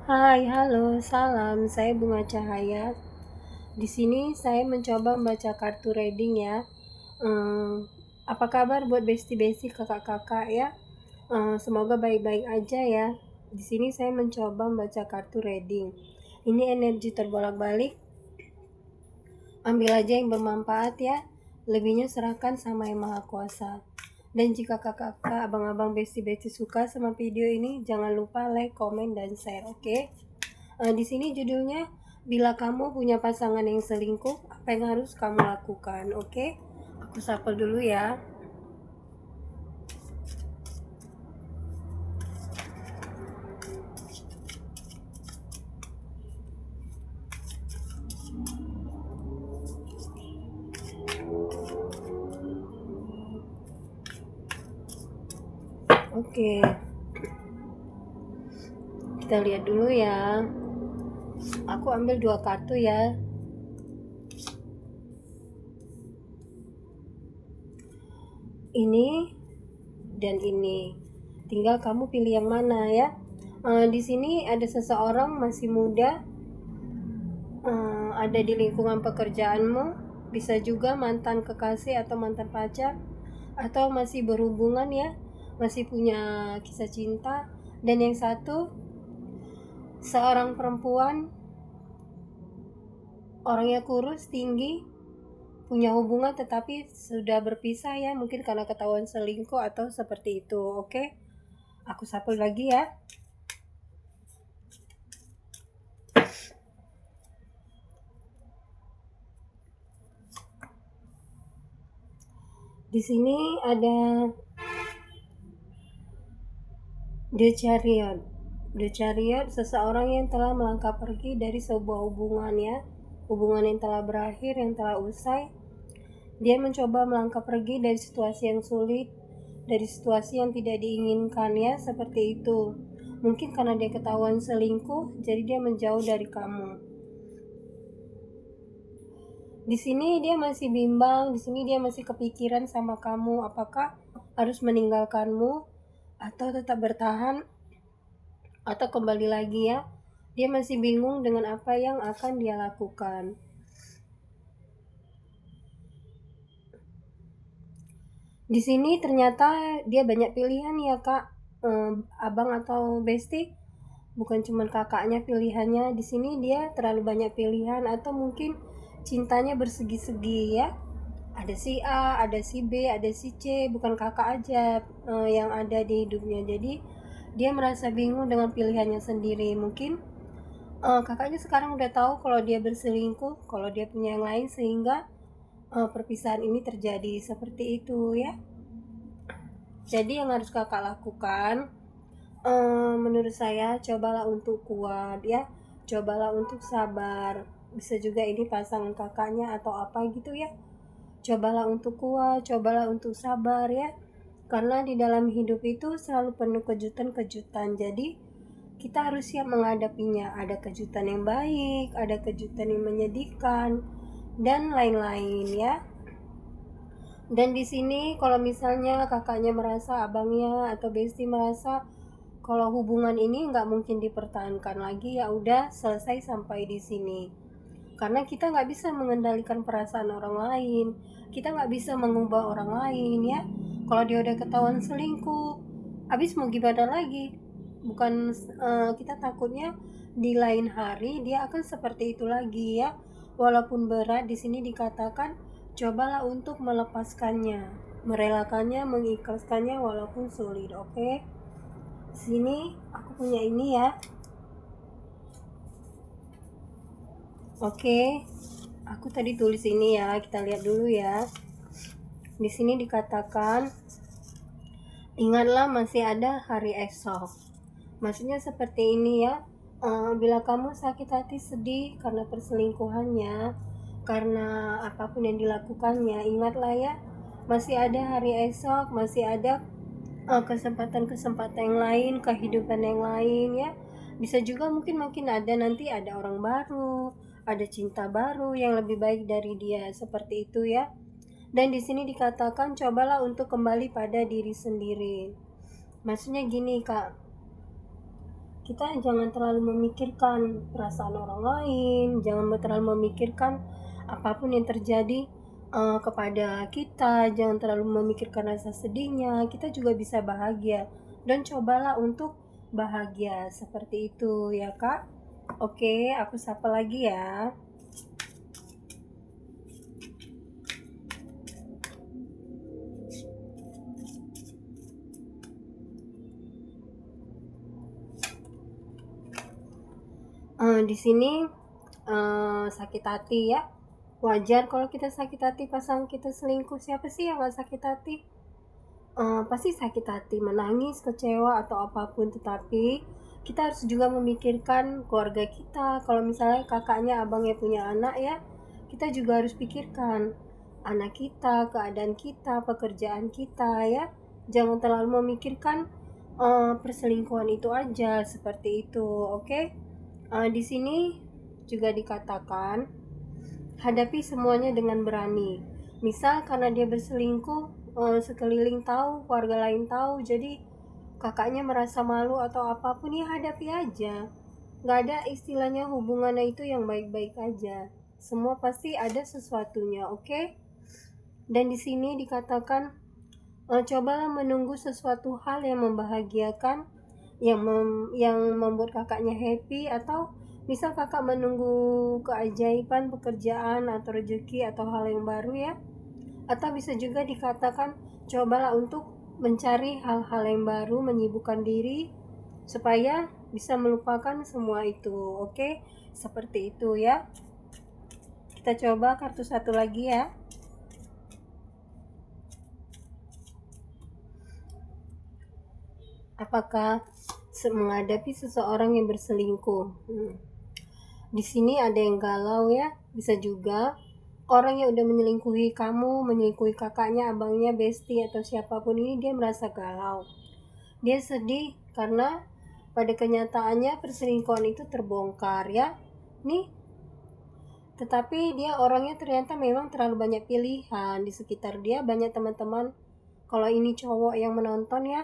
Hai, halo, salam. Saya Bunga Cahaya. Di sini saya mencoba membaca kartu reading ya. Ehm, Apa kabar buat besti-besti kakak-kakak ya? Semoga baik-baik aja ya. Di sini saya mencoba membaca kartu reading. Ini energi terbolak-balik. Ambil aja yang bermanfaat ya. Lebihnya serahkan sama Yang Maha Kuasa. Dan jika kakak-kakak, abang-abang, besti-besti suka sama video ini, jangan lupa like, komen, dan share, oke? Di sini judulnya, bila kamu punya pasangan yang selingkuh, apa yang harus kamu lakukan? Oke, aku shuffle dulu ya. Oke, kita lihat dulu ya. Aku ambil 2 kartu ya. Ini dan ini. Tinggal kamu pilih yang mana ya. Di sini ada seseorang masih muda, ada di lingkungan pekerjaanmu, bisa juga mantan kekasih atau mantan pacar, atau masih berhubungan ya, masih punya kisah cinta. Dan yang satu, seorang perempuan, orangnya kurus, tinggi, punya hubungan tetapi sudah berpisah ya, mungkin karena ketahuan selingkuh atau seperti itu. Oke, aku shuffle lagi ya. Di sini ada The Chariot. The Chariot, seseorang yang telah melangkah pergi dari sebuah hubungan ya, hubungan yang telah berakhir, yang telah usai. Dia mencoba melangkah pergi dari situasi yang sulit, dari situasi yang tidak diinginkannya, seperti itu. Mungkin karena dia ketahuan selingkuh, jadi dia menjauh dari kamu. Di sini dia masih bimbang, di sini dia masih kepikiran sama kamu, apakah harus meninggalkanmu atau tetap bertahan atau kembali lagi ya. Dia masih bingung dengan apa yang akan dia lakukan. Di sini ternyata dia banyak pilihan ya kak, abang atau besti, bukan cuma kakaknya pilihannya. Di sini dia terlalu banyak pilihan, atau mungkin cintanya bersegi-segi ya. Ada si A, ada si B, ada si C, bukan kakak aja yang ada di hidupnya. Jadi dia merasa bingung dengan pilihannya sendiri. Mungkin kakaknya sekarang udah tahu kalau dia berselingkuh, kalau dia punya yang lain, sehingga perpisahan ini terjadi seperti itu ya. Jadi yang harus kakak lakukan, menurut saya, cobalah untuk kuat ya, cobalah untuk sabar. Bisa juga ini pasangan kakaknya atau apa gitu ya. Cobalah untuk kuat, cobalah untuk sabar ya. Karena di dalam hidup itu selalu penuh kejutan-kejutan. Jadi kita harus siap menghadapinya. Ada kejutan yang baik, ada kejutan yang menyedihkan, dan lain-lain ya. Dan di sini kalau misalnya kakaknya merasa, abangnya atau besti merasa kalau hubungan ini nggak mungkin dipertahankan lagi, ya udah selesai sampai di sini. Karena kita nggak bisa mengendalikan perasaan orang lain, kita nggak bisa mengubah orang lain ya. Kalau dia udah ketahuan selingkuh, habis mau gimana lagi? Bukan kita takutnya di lain hari dia akan seperti itu lagi ya. Walaupun berat, di sini dikatakan cobalah untuk melepaskannya, merelakannya, mengikhlaskannya walaupun sulit. Oke. Sini aku punya ini ya. Oke. Aku tadi tulis ini ya, kita lihat dulu ya. Di sini dikatakan, ingatlah masih ada hari esok. Maksudnya seperti ini ya. Bila kamu sakit hati, sedih karena perselingkuhannya, karena apapun yang dilakukannya, ingatlah ya, masih ada hari esok, masih ada kesempatan-kesempatan yang lain, kehidupan yang lain ya. Bisa juga mungkin makin ada nanti, ada orang baru, ada cinta baru yang lebih baik dari dia, seperti itu ya. Dan di sini dikatakan cobalah untuk kembali pada diri sendiri. Maksudnya gini kak, kita jangan terlalu memikirkan perasaan orang lain, jangan terlalu memikirkan apapun yang terjadi kepada kita, jangan terlalu memikirkan rasa sedihnya. Kita juga bisa bahagia, dan cobalah untuk bahagia seperti itu ya Kak. Oke, aku sapa lagi ya. Di sini sakit hati ya. Wajar kalau kita sakit hati pasangan kita selingkuh. Siapa sih yang gak sakit hati? Pasti sakit hati, menangis, kecewa atau apapun, tetapi kita harus juga memikirkan keluarga kita. Kalau misalnya kakaknya, abangnya punya anak ya, kita juga harus pikirkan anak kita, keadaan kita, pekerjaan kita ya. Jangan terlalu memikirkan perselingkuhan itu aja, seperti itu, oke? Di sini juga dikatakan hadapi semuanya dengan berani. Misal karena dia berselingkuh, sekeliling tahu, keluarga lain tahu, jadi kakaknya merasa malu atau apapun, ya hadapi aja. Gak ada istilahnya hubungannya itu yang baik-baik aja. Semua pasti ada sesuatunya, oke? Dan di sini dikatakan cobalah menunggu sesuatu hal yang membahagiakan, yang membuat kakaknya happy, atau misal kakak menunggu keajaiban pekerjaan atau rezeki atau hal yang baru ya. Atau bisa juga dikatakan cobalah untuk mencari hal-hal yang baru, menyibukkan diri supaya bisa melupakan semua itu, oke? Seperti itu ya. Kita coba kartu satu lagi ya. Apakah menghadapi seseorang yang berselingkuh? Di sini ada yang galau ya, bisa juga orang yang udah menyelingkuhi kamu, menyelingkuhi kakaknya, abangnya, bestie atau siapapun ini, dia merasa galau. Dia sedih karena pada kenyataannya perselingkuhan itu terbongkar ya. Nih, tetapi dia orangnya ternyata memang terlalu banyak pilihan di sekitar dia, banyak teman-teman. Kalau ini cowok yang menonton ya,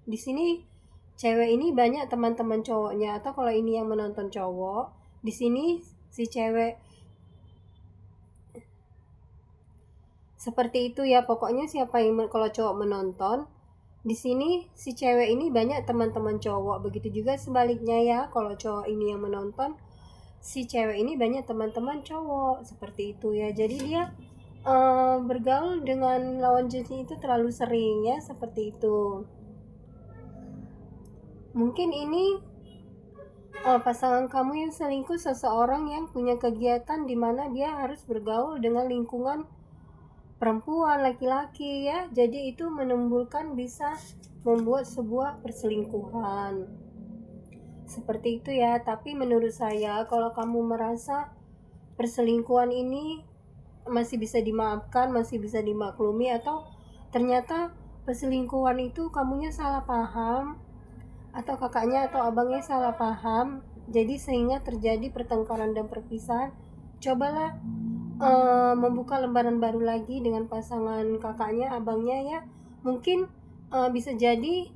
di sini cewek ini banyak teman-teman cowoknya, atau kalau ini yang menonton cowok, di sini si cewek seperti itu ya. Pokoknya siapa yang kalau cowok menonton, di sini si cewek ini banyak teman-teman cowok, begitu juga sebaliknya ya. Kalau cowok ini yang menonton, si cewek ini banyak teman-teman cowok, seperti itu ya. Jadi dia bergaul dengan lawan jenis itu terlalu sering ya, seperti itu. Mungkin ini pasangan kamu yang selingkuh seseorang yang punya kegiatan di mana dia harus bergaul dengan lingkungan perempuan, laki-laki ya. Jadi itu menimbulkan, bisa membuat sebuah perselingkuhan. Seperti itu ya. Tapi menurut saya, kalau kamu merasa perselingkuhan ini masih bisa dimaafkan, masih bisa dimaklumi, atau ternyata perselingkuhan itu kamunya salah paham, atau kakaknya atau abangnya salah paham, jadi sehingga terjadi pertengkaran dan perpisahan, cobalah membuka lembaran baru lagi dengan pasangan kakaknya, abangnya ya. Mungkin bisa jadi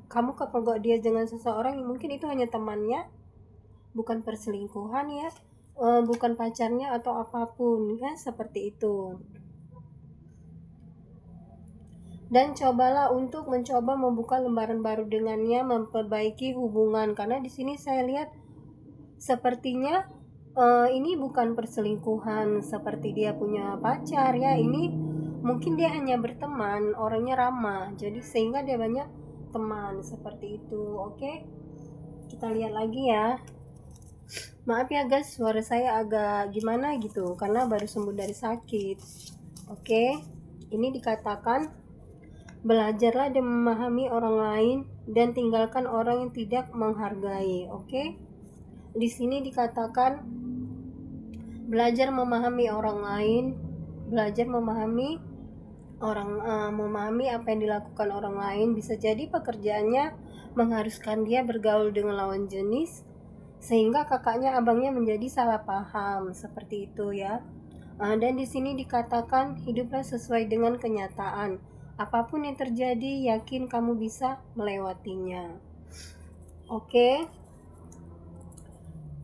kamu kepergok dia dengan seseorang yang mungkin itu hanya temannya, bukan perselingkuhan ya, bukan pacarnya atau apapun ya, seperti itu. Dan cobalah untuk mencoba membuka lembaran baru dengannya, memperbaiki hubungan, karena di sini saya lihat sepertinya ini bukan perselingkuhan seperti dia punya pacar ya. Ini mungkin dia hanya berteman, orangnya ramah, jadi sehingga dia banyak teman, seperti itu. Oke, kita lihat lagi ya. Maaf ya guys, suara saya agak gimana gitu karena baru sembuh dari sakit. Oke, ini dikatakan belajarlah dan memahami orang lain dan tinggalkan orang yang tidak menghargai. Oke, di sini dikatakan belajar memahami orang lain, belajar memahami memahami apa yang dilakukan orang lain. Bisa jadi pekerjaannya mengharuskan dia bergaul dengan lawan jenis, sehingga kakaknya, abangnya menjadi salah paham, seperti itu ya. Dan di sini dikatakan hiduplah sesuai dengan kenyataan. Apapun yang terjadi, yakin kamu bisa melewatinya. Oke,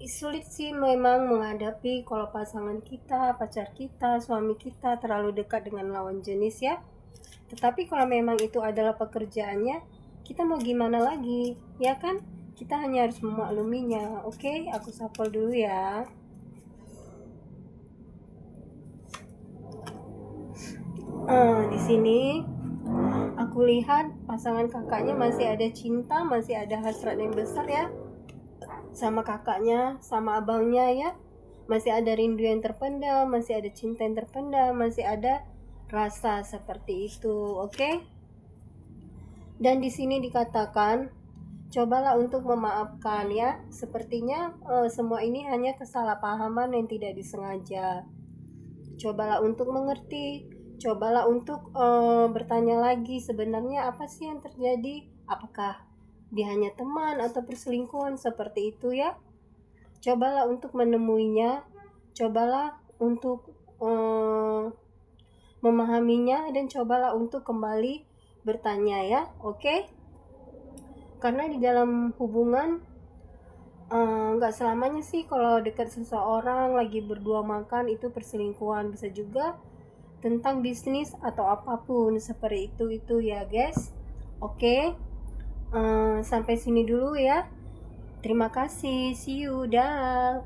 sulit sih memang menghadapi kalau pasangan kita, pacar kita, suami kita terlalu dekat dengan lawan jenis ya. Tetapi kalau memang itu adalah pekerjaannya, kita mau gimana lagi, ya kan? Kita hanya harus memakluminya. Oke, aku shuffle dulu ya. Di sini aku lihat pasangan kakaknya masih ada cinta, masih ada hasrat yang besar ya sama kakaknya, sama abangnya ya. Masih ada rindu yang terpendam, masih ada cinta yang terpendam, masih ada rasa seperti itu, oke? Dan di sini dikatakan, cobalah untuk memaafkan ya. Sepertinya semua ini hanya kesalahpahaman yang tidak disengaja. Cobalah untuk mengerti, cobalah untuk bertanya lagi sebenarnya apa sih yang terjadi? Apakah dia hanya teman atau perselingkuhan seperti itu ya? Cobalah untuk menemuinya, cobalah untuk memahaminya, dan cobalah untuk kembali bertanya ya, oke? Karena di dalam hubungan nggak selamanya sih kalau dekat seseorang lagi berdua makan itu perselingkuhan, bisa juga tentang bisnis atau apapun seperti itu ya guys. Oke, sampai sini dulu ya. Terima kasih, see you, dah.